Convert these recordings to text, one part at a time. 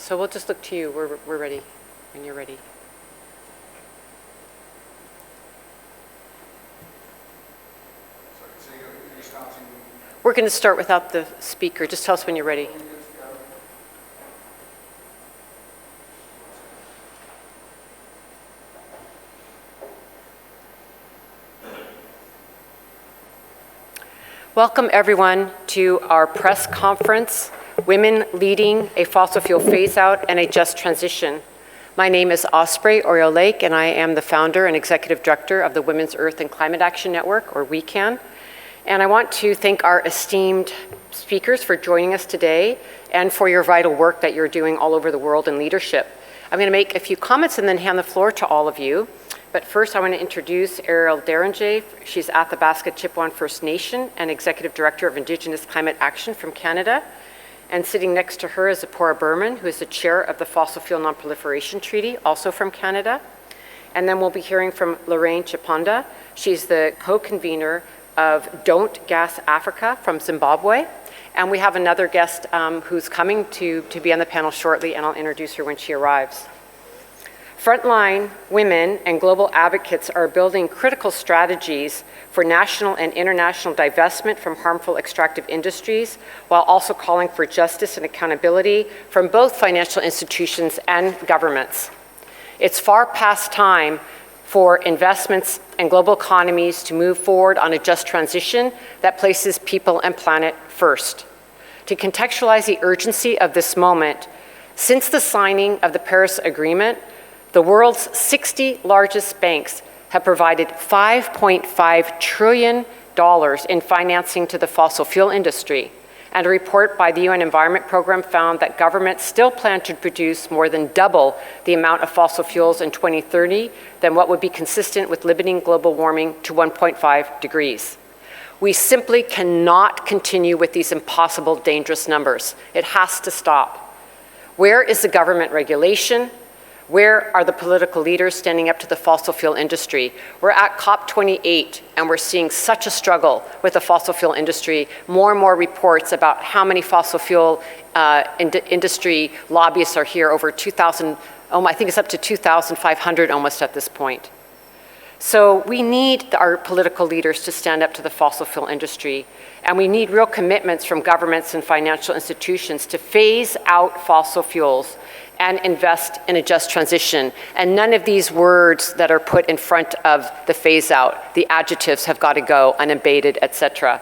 So we'll just look to you. We're ready when you're ready. We're going to start without the speaker. Just tell us when you're ready. Welcome everyone to our press conference, Women Leading a Fossil Fuel Phase-Out and a Just Transition. My name is Osprey Eriel Lake, and I am the founder and executive director of the Women's Earth and Climate Action Network, or WECAN. And I want to thank our esteemed speakers for joining us today and for your vital work that you're doing all over the world in leadership. I'm going to make a few comments and then hand the floor to all of you. But first, I want to introduce Eriel Deranger. She's Athabasca Chipewyan First Nation and Executive Director of Indigenous Climate Action from Canada. And sitting next to her is Tzeporah Berman, who is the chair of the Fossil Fuel Non-Proliferation Treaty, also from Canada. And then we'll be hearing from Lorraine Chiponda. She's the co-convenor of Don't Gas Africa from Zimbabwe. And we have another guest who's coming to be on the panel shortly, and I'll introduce her when she arrives. Frontline women and global advocates are building critical strategies for national and international divestment from harmful extractive industries, while also calling for justice and accountability from both financial institutions and governments. It's far past time for investments and global economies to move forward on a just transition that places people and planet first. To contextualize the urgency of this moment, since the signing of the Paris Agreement, the world's 60 largest banks have provided $5.5 trillion in financing to the fossil fuel industry. And a report by the UN Environment Program found that governments still plan to produce more than double the amount of fossil fuels in 2030 than what would be consistent with limiting global warming to 1.5 degrees. We simply cannot continue with these impossible, dangerous numbers. It has to stop. Where is the government regulation? Where are the political leaders standing up to the fossil fuel industry? We're at COP28, and we're seeing such a struggle with the fossil fuel industry. More and more reports about how many fossil fuel industry lobbyists are here, over 2,000, I think it's up to 2,500 almost at this point. So we need our political leaders to stand up to the fossil fuel industry, and we need real commitments from governments and financial institutions to phase out fossil fuels and invest in a just transition. And none of these words that are put in front of the phase out, the adjectives have got to go, unabated, etc.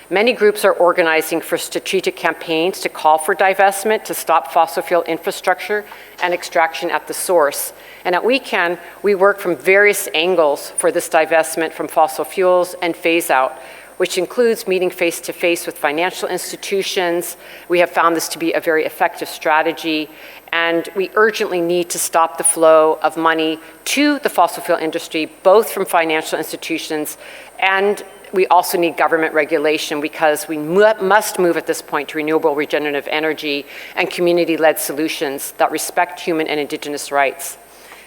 Many groups are organizing for strategic campaigns to call for divestment, to stop fossil fuel infrastructure and extraction at the source. And at WECAN, we work from various angles for this divestment from fossil fuels and phase out, which includes meeting face-to-face with financial institutions. We have found this to be a very effective strategy, and we urgently need to stop the flow of money to the fossil fuel industry, both from financial institutions, and we also need government regulation, because we must move at this point to renewable regenerative energy and community-led solutions that respect human and Indigenous rights.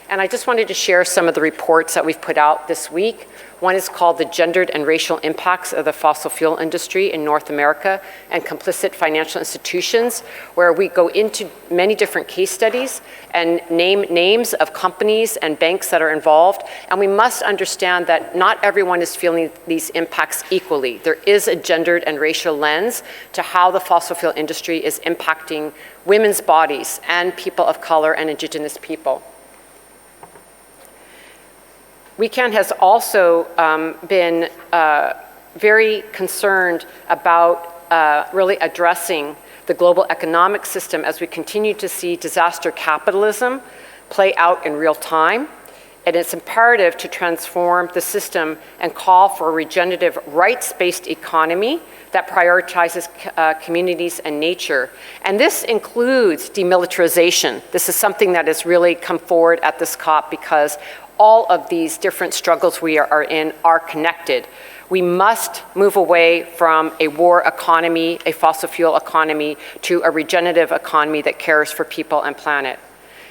And I just wanted to share some of the reports that we've put out this week. One is called The Gendered and Racial Impacts of the Fossil Fuel Industry in North America and Complicit Financial Institutions, where we go into many different case studies and name names of companies and banks that are involved. And we must understand that not everyone is feeling these impacts equally. There is a gendered and racial lens to how the fossil fuel industry is impacting women's bodies and people of color and Indigenous people. WECAN has also been very concerned about really addressing the global economic system as we continue to see disaster capitalism play out in real time. And it's imperative to transform the system and call for a regenerative, rights-based economy that prioritizes communities and nature. And this includes demilitarization. This is something that has really come forward at this COP, because all of these different struggles we are in are connected. We must move away from a war economy, a fossil fuel economy, to a regenerative economy that cares for people and planet.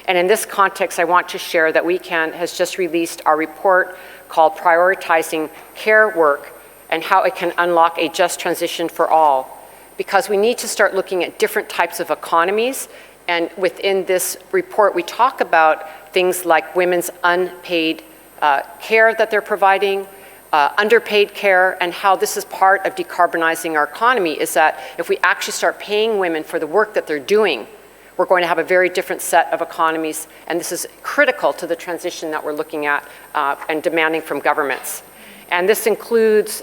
And in this context, I want to share that WECAN has just released our report called Prioritizing Care Work and How It Can Unlock a Just Transition for All. Because we need to start looking at different types of economies And within this report, we talk about things like women's unpaid care that they're providing, underpaid care, and how this is part of decarbonizing our economy, is that if we actually start paying women for the work that they're doing, we're going to have a very different set of economies, and this is critical to the transition that we're looking at and demanding from governments. And this includes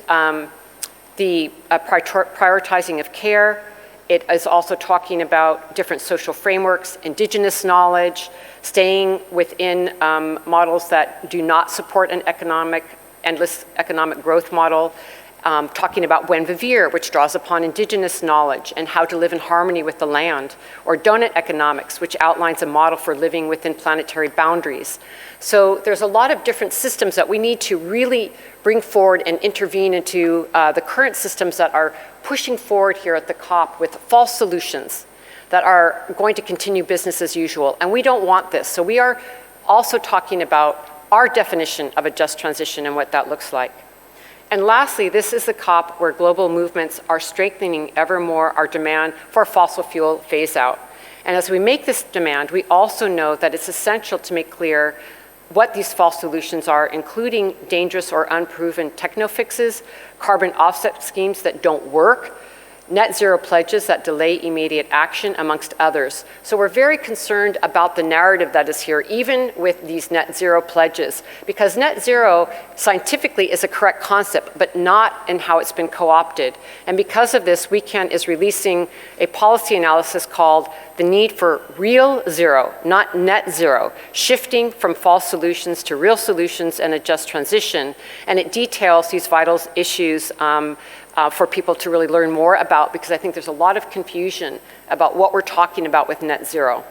the prioritizing of care. It is also talking about different social frameworks, Indigenous knowledge, staying within models that do not support an endless economic growth model, talking about buen vivir, which draws upon Indigenous knowledge and how to live in harmony with the land, or donut economics, which outlines a model for living within planetary boundaries. So there's a lot of different systems that we need to really bring forward and intervene into the current systems that are pushing forward here at the COP with false solutions that are going to continue business as usual. And we don't want this. So we are also talking about our definition of a just transition and what that looks like. And lastly, this is the COP where global movements are strengthening ever more our demand for fossil fuel phase out. And as we make this demand, we also know that it's essential to make clear what these false solutions are, including dangerous or unproven techno-fixes, carbon offset schemes that don't work, net zero pledges that delay immediate action, amongst others. So we're very concerned about the narrative that is here, even with these net zero pledges, because net zero scientifically is a correct concept, but not in how it's been co-opted. And because of this, WECAN is releasing a policy analysis called The Need for Real Zero, not Net Zero, Shifting from False Solutions to Real Solutions and a Just Transition. And it details these vital issues for people to really learn more about, because I think there's a lot of confusion about what we're talking about with net zero.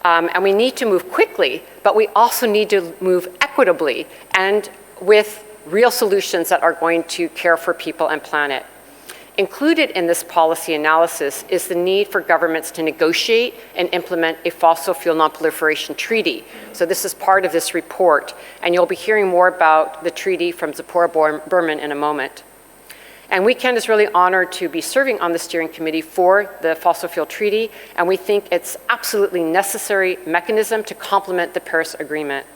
And we need to move quickly, but we also need to move equitably and with real solutions that are going to care for people and planet. Included in this policy analysis is the need for governments to negotiate and implement a fossil fuel non-proliferation treaty. So this is part of this report, and you'll be hearing more about the treaty from Tzeporah Berman in a moment. And WECAN is really honored to be serving on the steering committee for the fossil fuel treaty, and we think it's absolutely necessary mechanism to complement the Paris Agreement.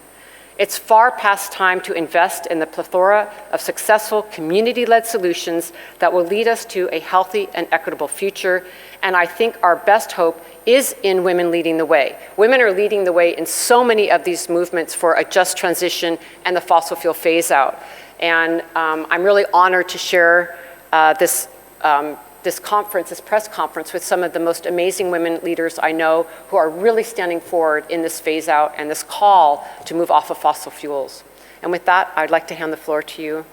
It's far past time to invest in the plethora of successful community-led solutions that will lead us to a healthy and equitable future, and I think our best hope is in women leading the way. Women are leading the way in so many of these movements for a just transition and the fossil fuel phase out. And I'm really honored to share this conference, this press conference, with some of the most amazing women leaders I know who are really standing forward in this phase out and this call to move off of fossil fuels. And with that, I'd like to hand the floor to you.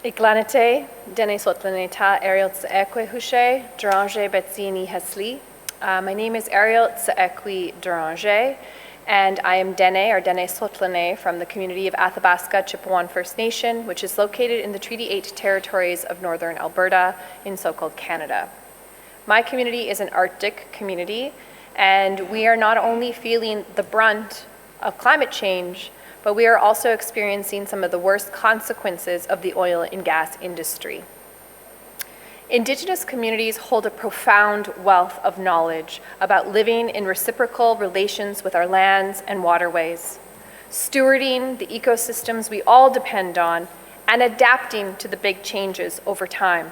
Iklanete, Dene Sotlaneta, Eriel Tchekwie Hushe, Deranger Betsini Hesli. My name is Eriel Tchekwie Deranger, and I am Dene, or Dene Sotlane, from the community of Athabasca, Chipewyan First Nation, which is located in the Treaty 8 territories of northern Alberta in so-called Canada. My community is an Arctic community, and we are not only feeling the brunt of climate change, but we are also experiencing some of the worst consequences of the oil and gas industry. Indigenous communities hold a profound wealth of knowledge about living in reciprocal relations with our lands and waterways, stewarding the ecosystems we all depend on, and adapting to the big changes over time.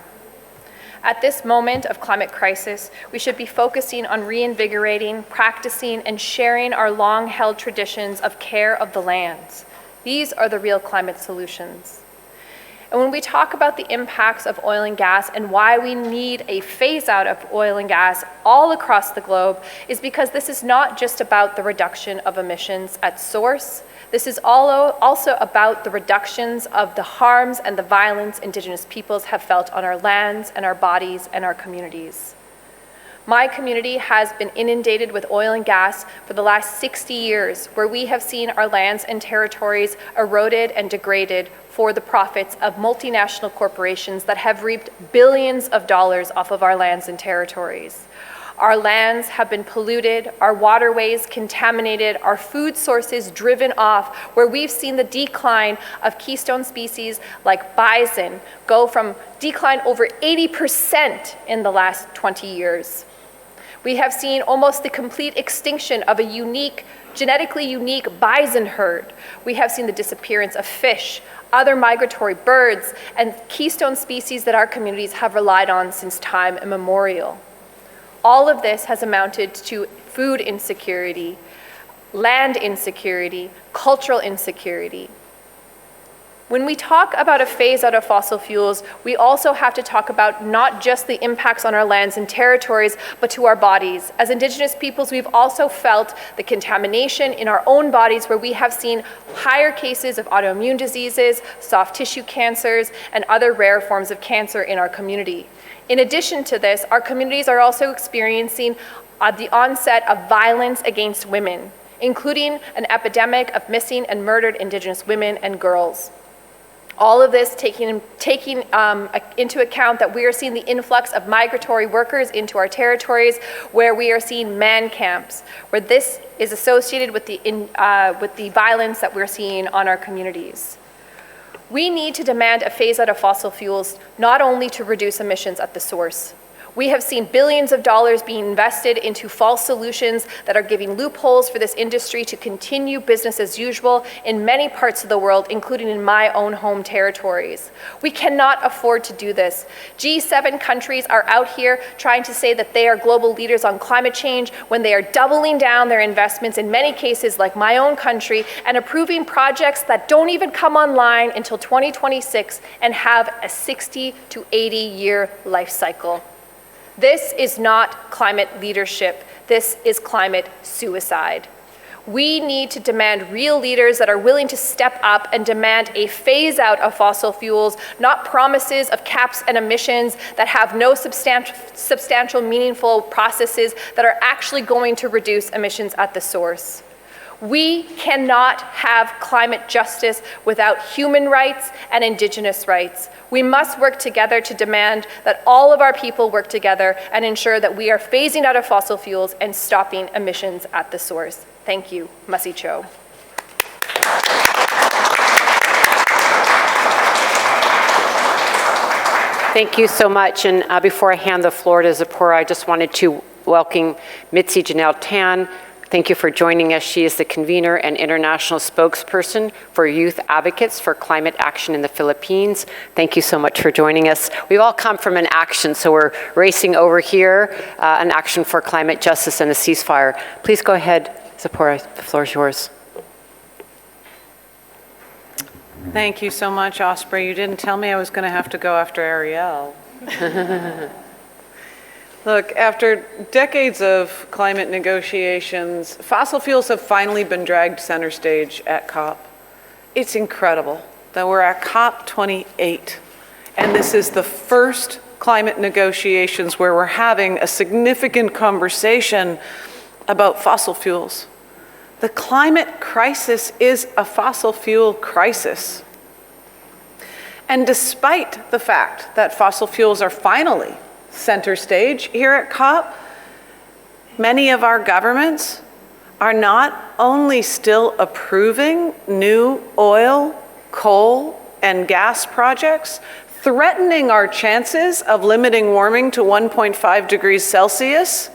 At this moment of climate crisis, we should be focusing on reinvigorating, practicing, and sharing our long-held traditions of care of the lands. These are the real climate solutions. And when we talk about the impacts of oil and gas and why we need a phase out of oil and gas all across the globe, is because this is not just about the reduction of emissions at source. This is also about the reductions of the harms and the violence Indigenous peoples have felt on our lands and our bodies and our communities. My community has been inundated with oil and gas for the last 60 years, where we have seen our lands and territories eroded and degraded for the profits of multinational corporations that have reaped billions of dollars off of our lands and territories. Our lands have been polluted, our waterways contaminated, our food sources driven off, where we've seen the decline of keystone species like bison go from decline over 80% in the last 20 years. We have seen almost the complete extinction of a genetically unique bison herd. We have seen the disappearance of fish, other migratory birds, and keystone species that our communities have relied on since time immemorial. All of this has amounted to food insecurity, land insecurity, cultural insecurity. When we talk about a phase out of fossil fuels, we also have to talk about not just the impacts on our lands and territories, but to our bodies. As Indigenous peoples, we've also felt the contamination in our own bodies, where we have seen higher cases of autoimmune diseases, soft tissue cancers, and other rare forms of cancer in our community. In addition to this, our communities are also experiencing the onset of violence against women, including an epidemic of missing and murdered Indigenous women and girls. All of this taking into account that we are seeing the influx of migratory workers into our territories, where we are seeing man camps, where this is associated with the violence that we're seeing on our communities. We need to demand a phase out of fossil fuels, not only to reduce emissions at the source. We have seen billions of dollars being invested into false solutions that are giving loopholes for this industry to continue business as usual in many parts of the world, including in my own home territories. We cannot afford to do this. G7 countries are out here trying to say that they are global leaders on climate change when they are doubling down their investments in many cases, like my own country, and approving projects that don't even come online until 2026 and have a 60 to 80 year life cycle. This is not climate leadership. This is climate suicide. We need to demand real leaders that are willing to step up and demand a phase out of fossil fuels, not promises of caps and emissions that have no substantial meaningful processes that are actually going to reduce emissions at the source. We cannot have climate justice without human rights and Indigenous rights. We must work together to demand that all of our people work together and ensure that we are phasing out of fossil fuels and stopping emissions at the source. Thank you. Masi Cho. Thank you so much. And before I hand the floor to Tzeporah, I just wanted to welcome Mitzi Jonelle Tan. Thank you for joining us. She is the convener and international spokesperson for youth advocates for climate action in the Philippines. Thank you so much for joining us. We've all come from an action, so we're racing over here, an action for climate justice and a ceasefire. Please go ahead, Tzeporah, the floor is yours. Thank you so much, Osprey. You didn't tell me I was going to have to go after Eriel. Look, after decades of climate negotiations, fossil fuels have finally been dragged center stage at COP. It's incredible that we're at COP28, and this is the first climate negotiations where we're having a significant conversation about fossil fuels. The climate crisis is a fossil fuel crisis. And despite the fact that fossil fuels are finally center stage here at COP, many of our governments are not only still approving new oil, coal, and gas projects, threatening our chances of limiting warming to 1.5 degrees Celsius,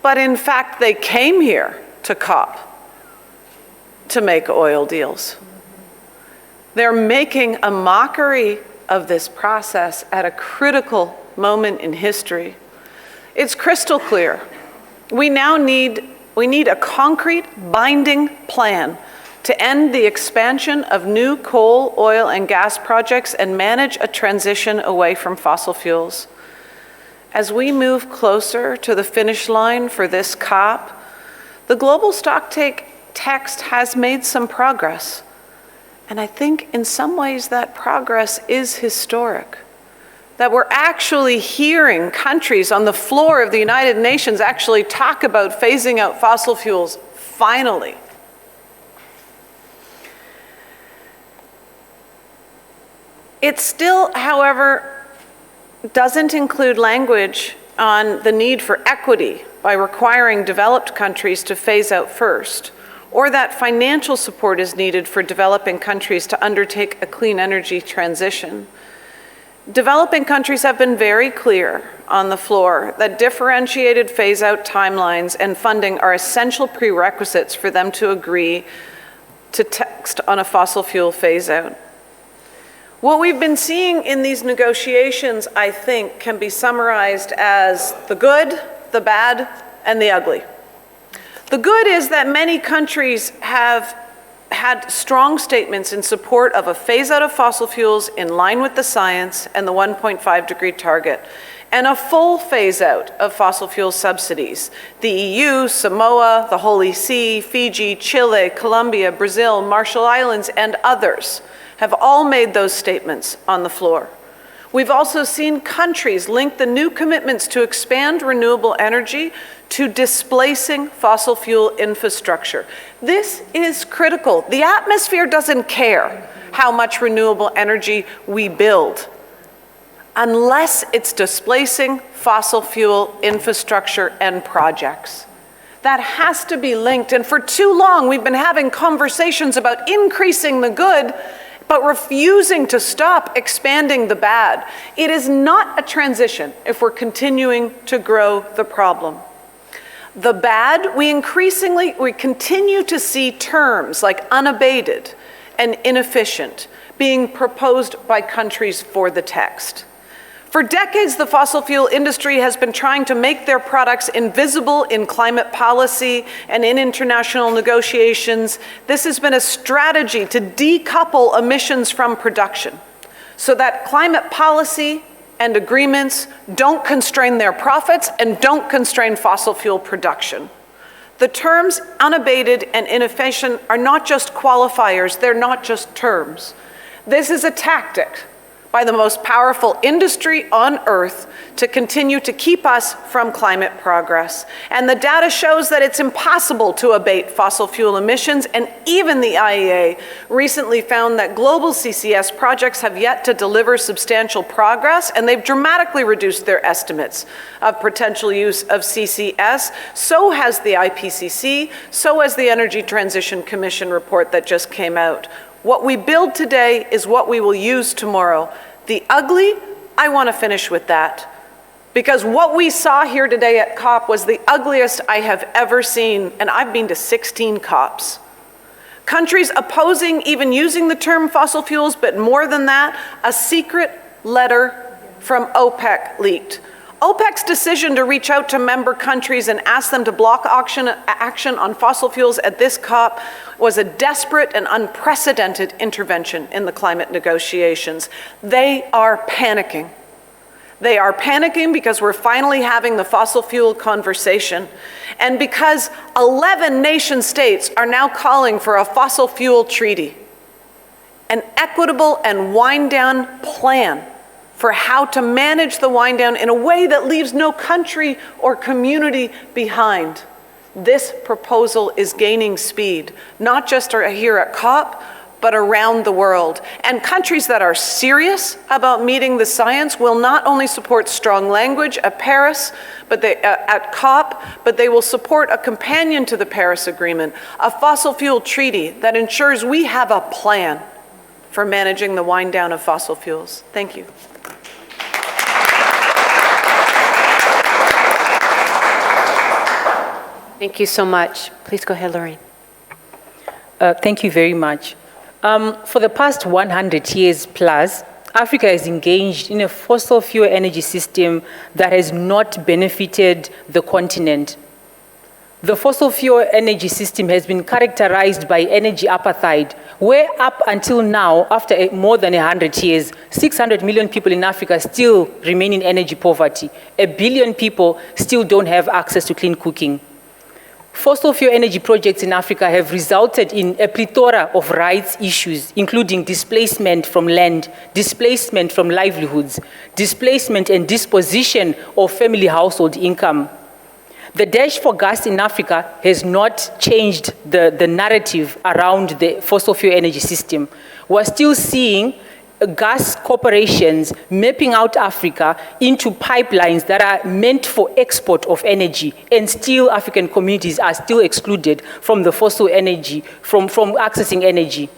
but in fact they came here to COP to make oil deals. They're making a mockery of this process at a critical moment in history. It's crystal clear. We need a concrete, binding plan to end the expansion of new coal, oil, and gas projects and manage a transition away from fossil fuels. As we move closer to the finish line for this COP, the global stocktake text has made some progress. And I think in some ways that progress is historic. That we're actually hearing countries on the floor of the United Nations actually talk about phasing out fossil fuels, finally. It still, however, doesn't include language on the need for equity by requiring developed countries to phase out first, or that financial support is needed for developing countries to undertake a clean energy transition. Developing countries have been very clear on the floor that differentiated phase-out timelines and funding are essential prerequisites for them to agree to text on a fossil fuel phase-out. What we've been seeing in these negotiations, I think, can be summarized as the good, the bad, and the ugly. The good is that many countries have had strong statements in support of a phase-out of fossil fuels in line with the science and the 1.5-degree target, and a full phase-out of fossil fuel subsidies. The EU, Samoa, the Holy See, Fiji, Chile, Colombia, Brazil, Marshall Islands, and others have all made those statements on the floor. We've also seen countries link the new commitments to expand renewable energy to displacing fossil fuel infrastructure. This is critical. The atmosphere doesn't care how much renewable energy we build unless it's displacing fossil fuel infrastructure and projects. That has to be linked, and for too long we've been having conversations about increasing the good but refusing to stop expanding the bad. It is not a transition if we're continuing to grow the problem. The bad, we continue to see terms like unabated and inefficient being proposed by countries for the text. For decades, the fossil fuel industry has been trying to make their products invisible in climate policy and in international negotiations. This has been a strategy to decouple emissions from production so that climate policy and agreements don't constrain their profits and don't constrain fossil fuel production. The terms unabated and inefficient are not just qualifiers, they're not just terms. This is a tactic by the most powerful industry on Earth to continue to keep us from climate progress. And the data shows that it's impossible to abate fossil fuel emissions, and even the IEA recently found that global CCS projects have yet to deliver substantial progress, and they've dramatically reduced their estimates of potential use of CCS. So has the IPCC, so has the Energy Transition Commission report that just came out. What we build today is what we will use tomorrow. The ugly, I want to finish with that. Because what we saw here today at COP was the ugliest I have ever seen, and I've been to 16 COPs. Countries opposing even using the term fossil fuels, but more than that, a secret letter from OPEC leaked. OPEC's decision to reach out to member countries and ask them to block action on fossil fuels at this COP was a desperate and unprecedented intervention in the climate negotiations. They are panicking. They are panicking because we're finally having the fossil fuel conversation, and because 11 nation states are now calling for a fossil fuel treaty, an equitable and wind-down plan for how to manage the wind down in a way that leaves no country or community behind. This proposal is gaining speed, not just here at COP, but around the world. And countries that are serious about meeting the science will not only support strong language at Paris, at COP, but they will support a companion to the Paris Agreement, a fossil fuel treaty that ensures we have a plan for managing the wind down of fossil fuels. Thank you. Thank you so much. Please go ahead, Lorraine. Thank you very much. For the past 100 years plus, Africa is engaged in a fossil fuel energy system that has not benefited the continent. The fossil fuel energy system has been characterized by energy apartheid, where up until now, after more than 100 years, 600 million people in Africa still remain in energy poverty. 1 billion people still don't have access to clean cooking. Fossil fuel energy projects in Africa have resulted in a plethora of rights issues, including displacement from land, displacement from livelihoods, displacement and disposition of family household income. The dash for gas in Africa has not changed the narrative around the fossil fuel energy system. We're still seeing gas corporations mapping out Africa into pipelines that are meant for export of energy, and still African communities are still excluded from the fossil energy, from accessing energy.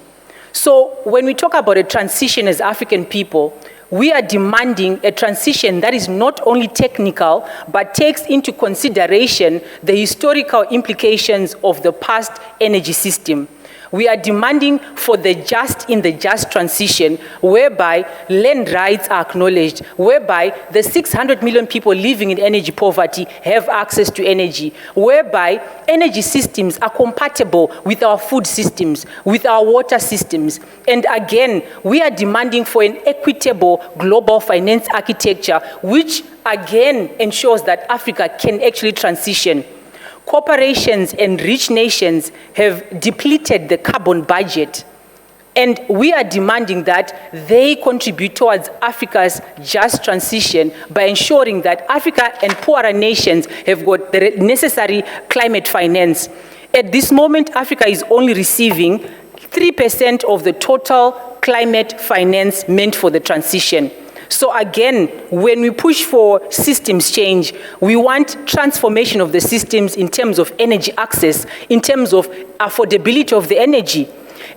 So when we talk about a transition as African people, we are demanding a transition that is not only technical, but takes into consideration the historical implications of the past energy system. We are demanding for the just in the just transition, whereby land rights are acknowledged, whereby the 600 million people living in energy poverty have access to energy, whereby energy systems are compatible with our food systems, with our water systems. And again, we are demanding for an equitable global finance architecture, which again ensures that Africa can actually transition. Corporations and rich nations have depleted the carbon budget, and we are demanding that they contribute towards Africa's just transition by ensuring that Africa and poorer nations have got the necessary climate finance. At this moment, Africa is only receiving 3% of the total climate finance meant for the transition. So again, when we push for systems change, we want transformation of the systems in terms of energy access, in terms of affordability of the energy.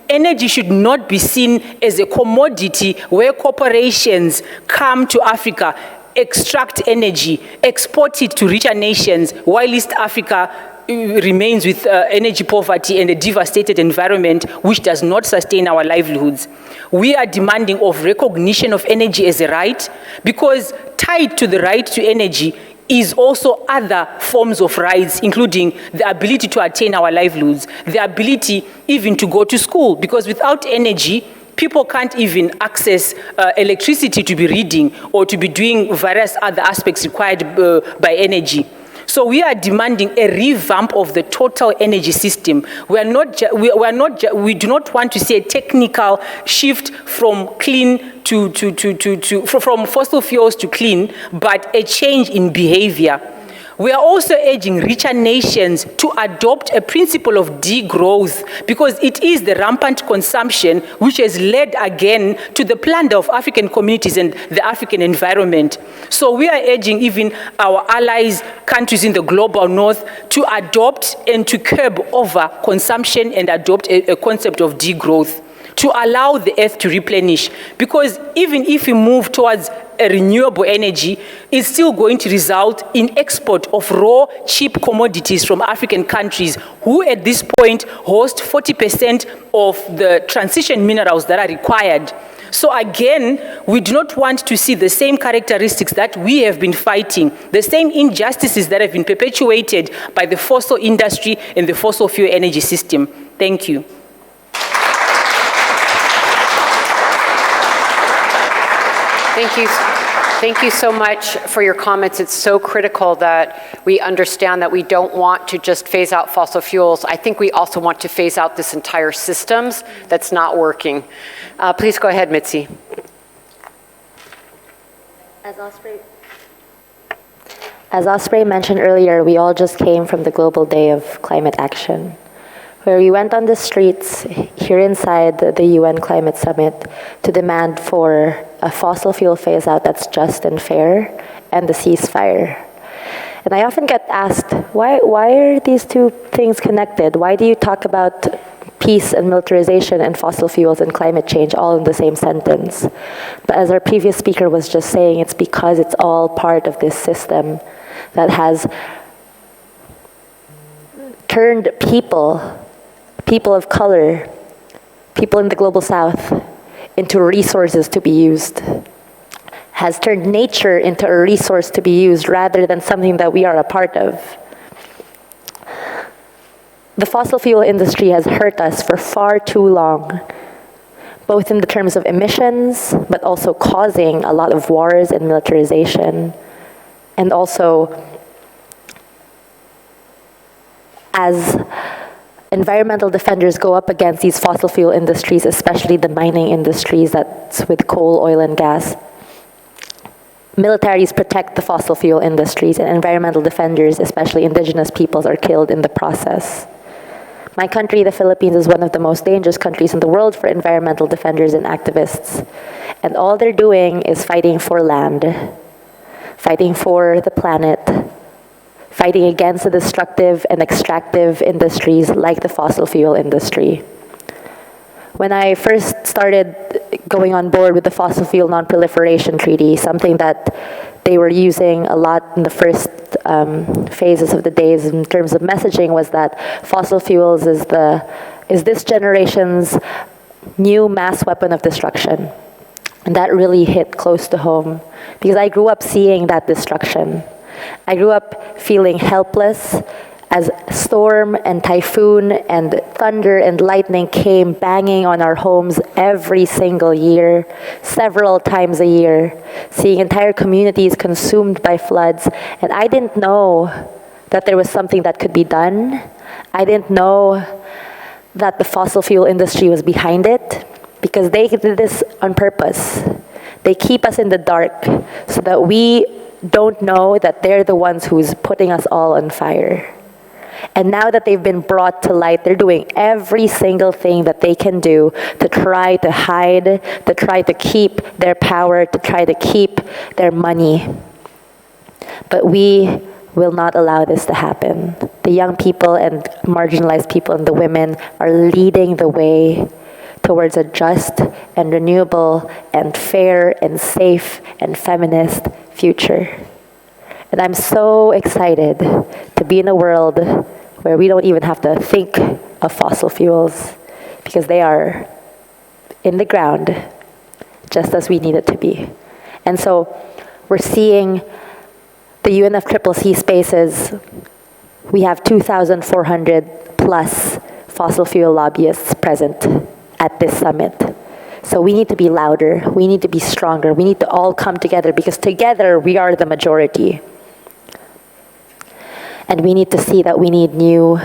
Energy should not be seen as a commodity where corporations come to Africa, extract energy, export it to richer nations, while East Africa remains with energy poverty and a devastated environment which does not sustain our livelihoods. We are demanding of recognition of energy as a right, because tied to the right to energy is also other forms of rights, including the ability to attain our livelihoods, the ability even to go to school, because without energy, people can't even access electricity to be reading or to be doing various other aspects required by energy. So we are demanding a revamp of the total energy system. We do not want to see a technical shift from clean from fossil fuels to clean, but a change in behavior. We are also urging richer nations to adopt a principle of degrowth, because it is the rampant consumption which has led again to the plunder of African communities and the African environment. So we are urging even our allies, countries in the global north, to adopt and to curb over consumption and adopt a concept of degrowth, to allow the earth to replenish. Because even if we move towards a renewable energy, it's still going to result in export of raw, cheap commodities from African countries, who at this point host 40% of the transition minerals that are required. So again, we do not want to see the same characteristics that we have been fighting, the same injustices that have been perpetuated by the fossil industry and the fossil fuel energy system. Thank you. Thank you so much for your comments. It's so critical that we understand that we don't want to just phase out fossil fuels. I think we also want to phase out this entire systems that's not working. Please go ahead, Mitzi. As Osprey mentioned earlier, we all just came from the Global Day of Climate Action, where we went on the streets here inside the UN Climate Summit to demand for a fossil fuel phase-out that's just and fair, and the ceasefire. And I often get asked, why are these two things connected? Why do you talk about peace and militarization and fossil fuels and climate change all in the same sentence? But as our previous speaker was just saying, it's because it's all part of this system that has turned people of color, people in the global south, into resources to be used, has turned nature into a resource to be used rather than something that we are a part of. The fossil fuel industry has hurt us for far too long, both in the terms of emissions, but also causing a lot of wars and militarization, and also as environmental defenders go up against these fossil fuel industries, especially the mining industries that's with coal, oil, and gas. Militaries protect the fossil fuel industries, and environmental defenders, especially indigenous peoples, are killed in the process. My country, the Philippines, is one of the most dangerous countries in the world for environmental defenders and activists. And all they're doing is fighting for land, fighting for the planet, fighting against the destructive and extractive industries like the fossil fuel industry. When I first started going on board with the Fossil Fuel Non-Proliferation Treaty, something that they were using a lot in the first phases of the days in terms of messaging, was that fossil fuels is this generation's new mass weapon of destruction. And that really hit close to home, because I grew up seeing that destruction. I grew up feeling helpless as storm and typhoon and thunder and lightning came banging on our homes every single year, several times a year, seeing entire communities consumed by floods. And I didn't know that there was something that could be done. I didn't know that the fossil fuel industry was behind it, because they did this on purpose. They keep us in the dark so that we don't know that they're the ones who's putting us all on fire. And now that they've been brought to light, they're doing every single thing that they can do to try to hide, to try to keep their power, to try to keep their money. But we will not allow this to happen. The young people and marginalized people and the women are leading the way towards a just and renewable and fair and safe and feminist future. And I'm so excited to be in a world where we don't even have to think of fossil fuels, because they are in the ground just as we need it to be. And so we're seeing the UNFCCC spaces. We have 2,400 plus fossil fuel lobbyists present at this summit. So we need to be louder, we need to be stronger, we need to all come together, because together we are the majority. And we need to see that we need new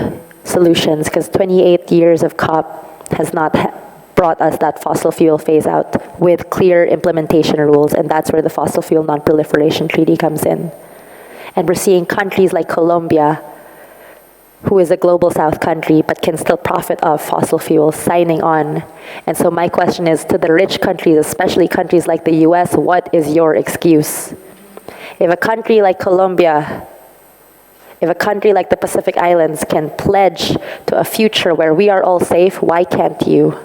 solutions, because 28 years of COP has not brought us that fossil fuel phase out with clear implementation rules, and that's where the Fossil Fuel Non-Proliferation Treaty comes in. And we're seeing countries like Colombia, who is a global south country but can still profit off fossil fuels, signing on. And so my question is to the rich countries, especially countries like the US, what is your excuse? If a country like Colombia, if a country like the Pacific Islands can pledge to a future where we are all safe, why can't you?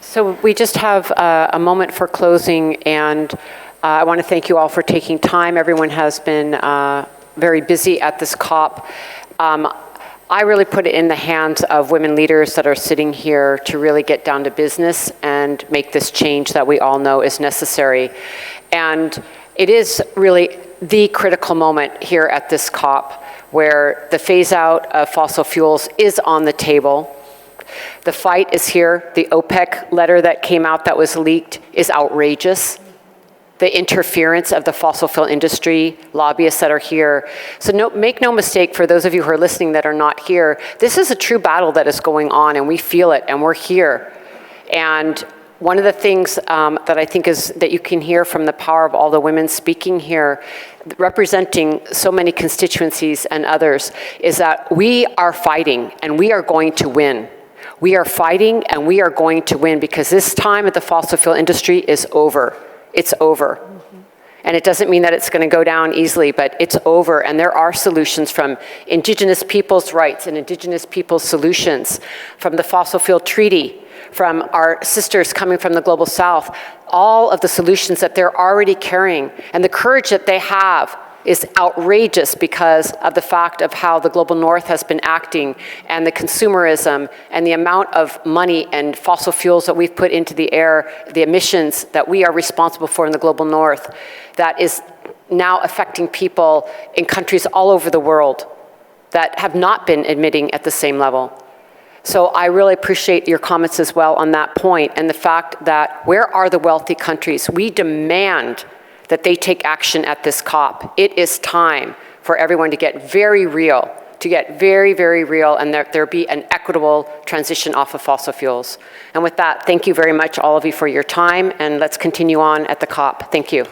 So we just have a moment for closing, and I want to thank you all for taking time. Everyone has been very busy at this COP. I really put it in the hands of women leaders that are sitting here to really get down to business and make this change that we all know is necessary. And it is really the critical moment here at this COP, where the phase out of fossil fuels is on the table. The fight is here. The OPEC letter that came out that was leaked is outrageous. The interference of the fossil fuel industry, lobbyists that are here. So make no mistake, for those of you who are listening that are not here, this is a true battle that is going on, and we feel it, and we're here. And one of the things that I think is that you can hear from the power of all the women speaking here, representing so many constituencies and others, is that we are fighting, and we are going to win. We are fighting, and we are going to win, because this time at the fossil fuel industry is over. It's over. And it doesn't mean that it's going to go down easily, but it's over. And there are solutions from Indigenous people's rights and Indigenous people's solutions, from the Fossil Fuel Treaty, from our sisters coming from the Global South, all of the solutions that they're already carrying. And the courage that they have is outrageous because of the fact of how the Global North has been acting, and the consumerism and the amount of money and fossil fuels that we've put into the air, the emissions that we are responsible for in the Global North, that is now affecting people in countries all over the world that have not been emitting at the same level. So I really appreciate your comments as well on that point, and the fact that where are the wealthy countries? We demand that they take action at this COP. It is time for everyone to get very real, very, very real, and there be an equitable transition off of fossil fuels. And with that, thank you very much, all of you, for your time, and let's continue on at the COP. Thank you.